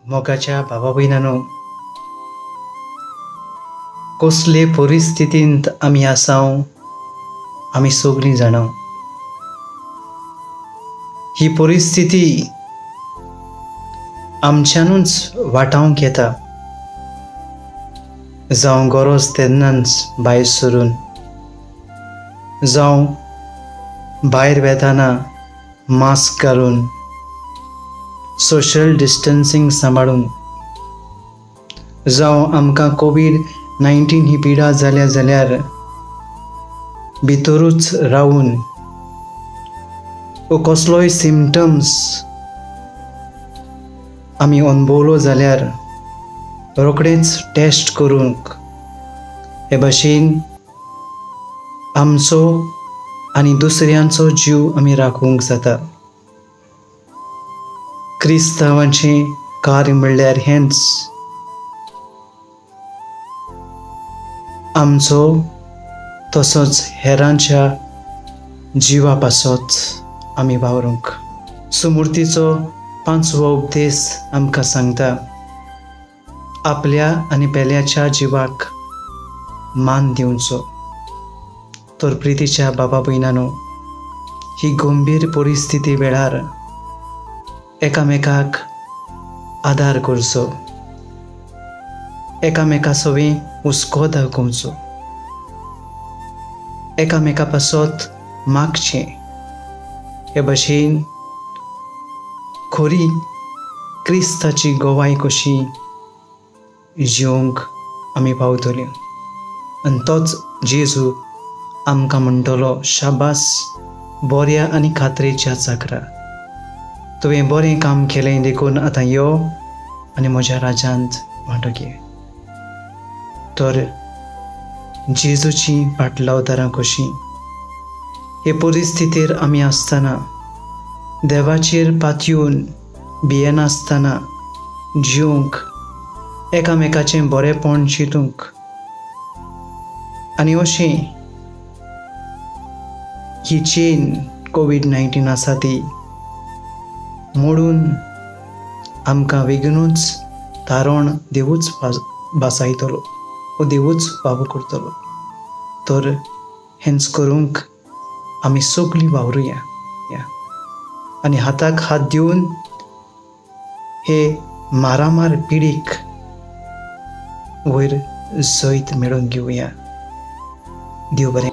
मोगाच्या भावा भयणांनो, कसले परिस्थितींत आमी आसाव आमी सगळीं जाणां। ही परिस्थिती आमच्यानूच वाटावंक येता, जावं गरज तेन्नाच भायर सरून, जावं भायर वेताना मास्क घालून, सोशल डिस्टन्सिंग सांबाळून, जावं आमकां कोविड-19 ही पिडा जाल्या जाल्यार भितरूच रावून कसलोय सिम्पटम्स आमी अनुभवलो जाल्यार रोखडेंच टेस्ट करूंक हे भाशेन आमचो आनी दुसऱ्यांचो जीव आमी राखूंक जाता। क्रिस्तांवांचें कार्य म्हणल्यार हेंच, आमचो तसोच हेरांच्या जिवा पासत आमी वावरूंक। सुमूर्तीचो 5वो उपदेश आमकां सांगता, आपल्या आनी पेल्याच्या जिवाक मान दिवचो। तर प्रितीच्या बाबा भयणांनो, ही गंभीर परिस्थिती वेळार एकामेकाक आदार करचो, एकामेका सवें हुस्को दाखोवचो, एकामेका पासत मागचें, हे भाशेन खरी क्रिस्ताची गोवाय कशी जिवंक आमी पावतलीं। आनी तोच जेजू आमकां म्हणटलो, शाबास बऱ्या आनी खात्रेच्या चाकरा, तुवें बरें काम केलें देखून आतां यो आनी म्हज्या राज्यांत वांटो घे। तर जेजूची फाटलावतारां कशीं हे परिस्थितीर आमी आसतना देवाचेर पातयेवन भियेनासतना जिवंक, एकामेकाचें बरेंपण चिंतूंक, आनी अशें ही चेन कोविड-19 आसा ती मोडून आमकां बेगीनूच तारण देवूच बासायतलो व देवूच फावो करतलो। तर हेंच करूंक आमी सगळीं वावरुया आनी हाताक हात दिवन हे मारामार पिडीक वयर जैत मेळोवन घेवया। देव बरें